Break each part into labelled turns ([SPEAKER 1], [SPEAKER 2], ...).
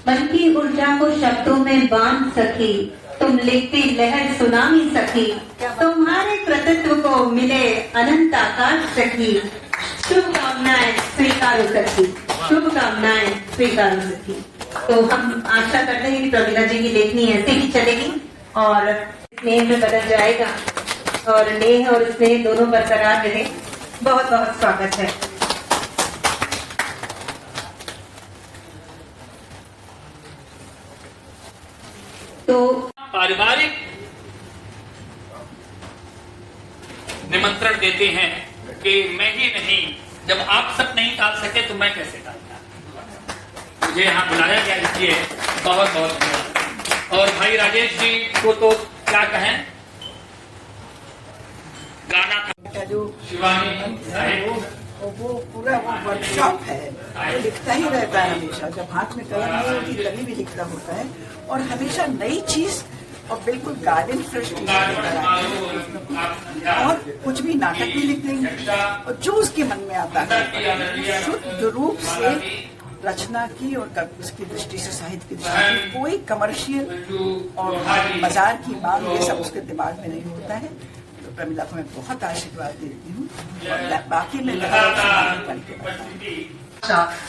[SPEAKER 1] मन की ऊर्जा को शब्दों में बांध सकी, तुम लिखती लहर सुनामी सकी, तुम्हारे कृतित्व को मिले अनंत आकाश सकी। शुभकामनाएं स्वीकारो सकी, शुभकामनाएं स्वीकारो सकी। तो हम आशा करते हैं कि प्रमिला जी की लेखनी ऐसे ही चलेगी और स्नेह में बदल जाएगा और नेह और स्नेह दोनों बरकरार रहे। बहुत बहुत स्वागत है। तो
[SPEAKER 2] पारिवारिक निमंत्रण देते हैं कि मैं ही नहीं, जब आप सब नहीं टाल सके तो मैं कैसे टालता। मुझे यहाँ बुलाया गया इसलिए बहुत बहुत धन्यवाद। और भाई राजेश जी को तो क्या कहें, गाना
[SPEAKER 3] जो
[SPEAKER 2] शिवानी साहिब
[SPEAKER 3] वो पूरा वो वर्कशॉप है, वो लिखता ही रहता है हमेशा। जब हाथ में कलम नहीं होती तभी भी लिखता होता है और हमेशा नई चीज और बिल्कुल गार्डन फ्रेश और कुछ भी नाटक भी लिख देंगे और जो उसके मन में आता है शुद्ध रूप से रचना की और उसकी दृष्टि से साहित्य की दृष्टि से कोई कमर्शियल और बाजार की मांग ये सब उसके दिमाग में नहीं होता है। प्रमिला को मैं बहुत आशीर्वाद देती हूँ और बाकी मैं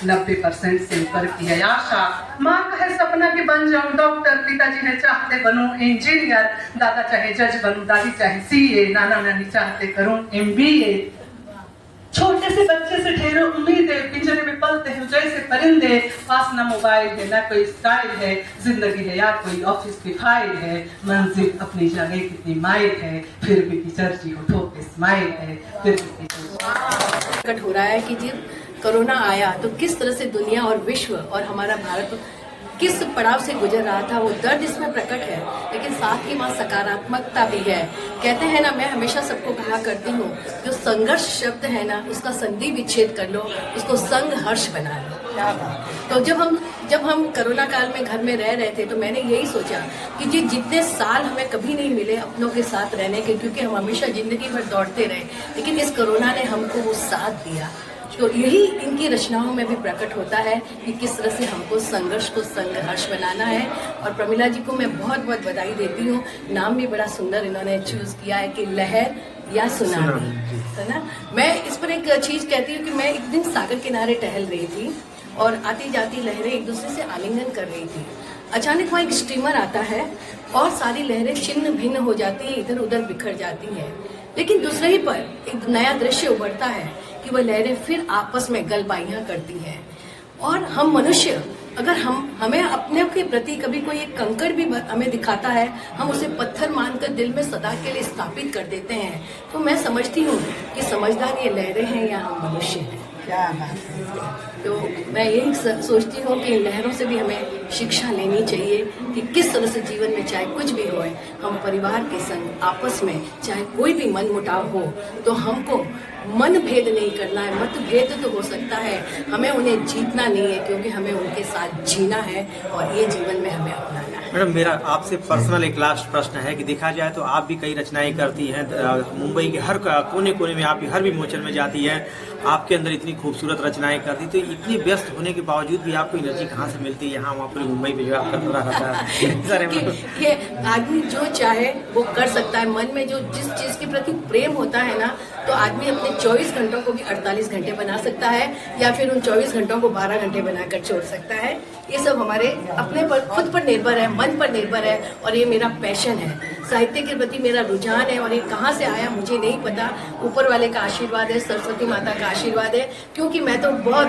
[SPEAKER 4] 90% से ऊपर की है आशा। माँ का है सपना कि बन जाऊं डॉक्टर, पिताजी ने चाहते बनूं इंजीनियर, दादा चाहे जज बनूं, दादी चाहे सीए, नाना नानी चाहते करूं MBA। छोटे से बच्चे से ढेरों उम्मीदें, पिंजरे में पलते हैं जैसे परिंदे। पास ना मोबाइल है ना कोई स्टाइल है, जिंदगी है या कोई ऑफिस की फाइल है। मंजिल अपनी जगह कितनी माइल है, फिर भी टीचर जी होठों पे स्माइल है, फिर भी
[SPEAKER 5] प्रकट हो रहा है कि जब कोरोना आया तो किस तरह से दुनिया और विश्व और हमारा भारत किस पड़ाव से गुजर रहा था, वो दर्द इसमें प्रकट है। लेकिन साथ ही वहाँ सकारात्मकता भी है। कहते हैं ना, मैं हमेशा सबको कहा करती हूँ, जो संघर्ष शब्द है ना, उसका संधि विच्छेद कर लो, उसको संघर्ष बना लो। तो जब हम कोरोना काल में घर में रह रहे थे तो मैंने यही सोचा कि जितने साल हमें कभी नहीं मिले अपनों के साथ रहने के, क्योंकि हम हमेशा जिंदगी भर दौड़ते रहे, लेकिन इस कोरोना ने हमको वो साथ दिया। तो यही इनकी रचनाओं में भी प्रकट होता है कि किस तरह से हमको संघर्ष को संघर्ष बनाना है। और प्रमिला जी को मैं बहुत बहुत बधाई देती हूँ। नाम भी बड़ा सुंदर इन्होंने चूज किया है कि लहर या सुनामी, है ना। मैं इस पर एक चीज कहती हूँ कि मैं एक दिन सागर किनारे टहल रही थी और आती जाती लहरें एक दूसरे से आलिंगन कर रही थी। अचानक वहाँ एक स्टीमर आता है और सारी लहरें छिन्न भिन्न हो जाती हैं, इधर उधर बिखर जाती हैं। लेकिन दूसरे ही पर एक नया दृश्य उभरता है कि वह लहरें फिर आपस में गलबाइयां करती हैं। और हम मनुष्य, अगर हमें अपने के प्रति कभी कोई एक कंकड़ भी हमें दिखाता है, हम उसे पत्थर मानकर दिल में सदा के लिए स्थापित कर देते हैं। तो मैं समझती हूँ कि समझदार ये लहरें हैं या हम मनुष्य हैं।
[SPEAKER 3] क्या बात है।
[SPEAKER 5] तो मैं यही सोचती हूँ कि इन लहरों से भी हमें शिक्षा लेनी चाहिए कि किस तरह से जीवन में चाहे कुछ भी हो, हम परिवार के संग आपस में चाहे कोई भी मन मुटाव हो तो हमको मन भेद नहीं करना है। मतभेद तो हो सकता है, हमें उन्हें जीतना नहीं है, क्योंकि हमें उनके साथ जीना है और ये जीवन में हमें अपनाना है।
[SPEAKER 6] मैडम, मेरा आपसे पर्सनल एक लास्ट प्रश्न है कि देखा जाए तो आप भी कई रचनाएं करती हैं, मुंबई के हर कोने कोने में आप हर विमोचन में जाती हैं, आपके अंदर इतनी खूबसूरत रचनाएं करती, तो इतनी व्यस्त होने के बावजूद भी आपको एनर्जी कहाँ से मिलती है यहाँ वहाँ पूरी मुंबई में जो आपका दौरा रहता है?
[SPEAKER 5] ये आदमी जो चाहे वो कर सकता है। मन में जो जिस चीज के प्रति प्रेम होता है ना, तो आदमी अपने 24 घंटों को भी 48 घंटे बना सकता है, या फिर उन 24 घंटों को 12 घंटे बनाकर छोड़ सकता है। ये सब हमारे अपने पर, खुद पर निर्भर है, मन पर निर्भर है। और ये मेरा पैशन है, साहित्य के प्रति मेरा रुझान है। और ये कहाँ से आया मुझे नहीं पता, ऊपर वाले का आशीर्वाद है, सरस्वती माता का आशीर्वाद है। क्योंकि मैं तो बहुत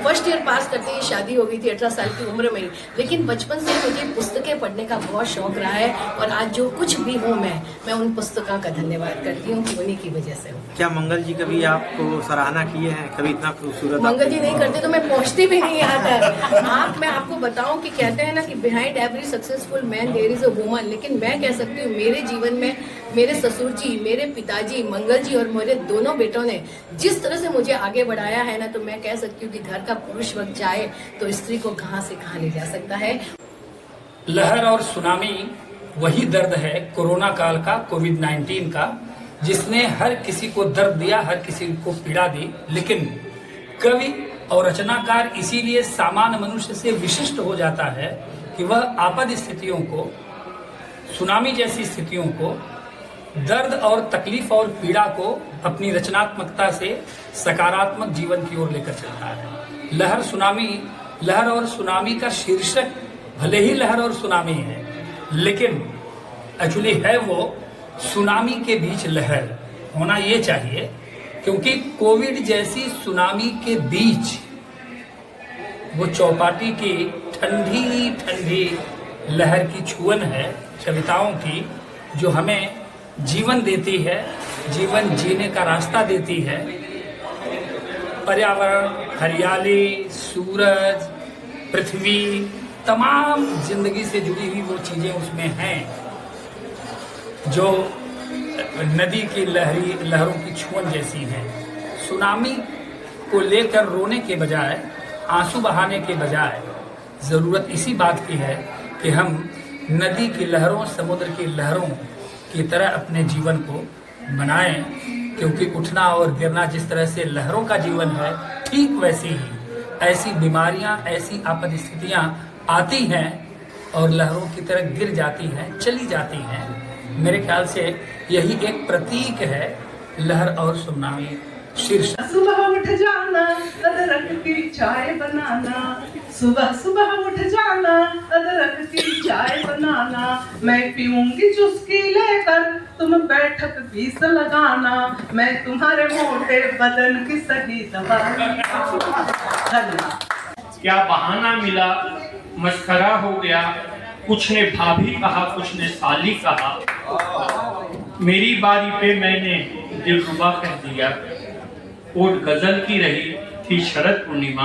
[SPEAKER 5] फर्स्ट ईयर पास करते ही शादी हो गई थी 18 साल की उम्र में ही, लेकिन बचपन से मुझे पुस्तकें पढ़ने का बहुत शौक रहा है। और आज जो कुछ भी हूँ मैं उन पुस्तकों का धन्यवाद करती हूँ कि उन्हीं की वजह से हूँ।
[SPEAKER 6] क्या मंगल जी कभी आपको सराहना किए हैं? कभी इतना खूबसूरत
[SPEAKER 5] मंगल जी नहीं करते तो मैं पहुंचती भी नहीं यहाँ तक। मैं आपको बताऊं कि कहते हैं ना कि behind every successful man there is a woman, लेकिन मैं कह सकती हूँ मेरे जीवन में मेरे ससुर जी, मेरे पिताजी, मंगल जी और मेरे दोनों बेटों ने जिस तरह से मुझे आगे बढ़ाया है ना, तो मैं कह सकती हूँ कि घर का पुरुष वक्त जाए तो स्त्री को कहाँ से कहाँ ले जा सकता है।
[SPEAKER 2] लहर और सुनामी वही दर्द है कोरोना काल का, कोविड-19 का, जिसने हर किसी को दर्द दिया, हर किसी को पीड़ा दी। लेकिन कवि और रचनाकार इसीलिए सामान्य मनुष्य से विशिष्ट हो जाता है कि वह आपद स्थितियों को, सुनामी जैसी स्थितियों को, दर्द और तकलीफ और पीड़ा को अपनी रचनात्मकता से सकारात्मक जीवन की ओर लेकर चलता है। लहर और सुनामी का शीर्षक भले ही लहर और सुनामी है, लेकिन एक्चुअली है वो सुनामी के बीच लहर होना ये चाहिए, क्योंकि कोविड जैसी सुनामी के बीच वो चौपाटी की ठंडी ठंडी लहर की छुअन है कविताओं की, जो हमें जीवन देती है, जीवन जीने का रास्ता देती है। पर्यावरण, हरियाली, सूरज, पृथ्वी, तमाम जिंदगी से जुड़ी हुई वो चीजें उसमें हैं जो नदी की लहरों की छुअन जैसी हैं। सुनामी को लेकर रोने के बजाय, आंसू बहाने के बजाय जरूरत इसी बात की है कि हम नदी की लहरों, समुद्र की लहरों की तरह अपने जीवन को बनाएं, क्योंकि उठना और गिरना जिस तरह से लहरों का जीवन है, ठीक वैसी ही ऐसी बीमारियां, ऐसी आपद स्थितियां आती हैं और लहरों की तरह गिर जाती हैं, चली जाती हैं। मेरे ख्याल से यही एक प्रतीक है लहर और सुनामी शीर्षक।
[SPEAKER 4] सुबह उठ जाना, अदरक की चाय बनाना, सुबह सुबह उठ जाना, अदरक की चाय बनाना, मैं पीऊंगी चुस्की लेकर, तुम बैठक 20 लगाना, मैं तुम्हारे मोटे बदन की सही दवा। धन्यवाद।
[SPEAKER 7] क्या बहाना मिला, मस्खरा हो गया, कुछ ने भाभी कहा, कुछ ने साली कहा, मेरी बारी पे मैंने दिलरुबा कह दिया। ओट गजल की रही थी शरद पूर्णिमा,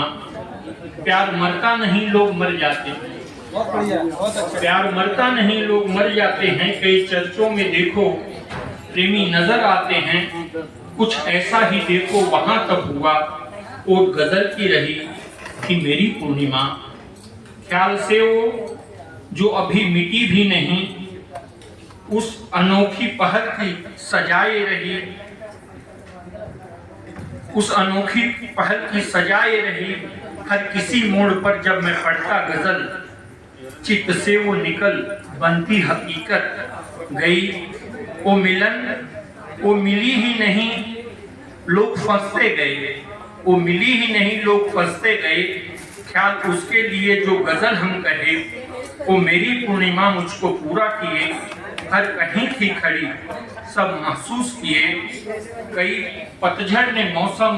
[SPEAKER 7] प्यार मरता नहीं लोग मर जाते, प्यार मरता नहीं लोग मर जाते हैं, कई चर्चों में देखो प्रेमी नजर आते हैं, कुछ ऐसा ही देखो वहां तब हुआ, ओट गजल की रही थी मेरी पूर्णिमा। ख्याल से वो जो अभी मिटी भी नहीं, उस अनोखी पहर की सजाए रही, उस अनोखी पहल की सजाए रही, हर किसी मोड़ पर जब मैं पढ़ता गजल, चित्त से वो निकल बनती हकीकत गई। वो मिलन वो मिली ही नहीं, लोग फंसते गए, वो मिली ही नहीं, लोग फंसते गए। ख्याल उसके लिए जो गजल हम कहे, वो मेरी पूर्णिमा मुझको पूरा किए, हर कहीं थी खड़ी सब महसूस किए। कई पतझड़ ने मौसम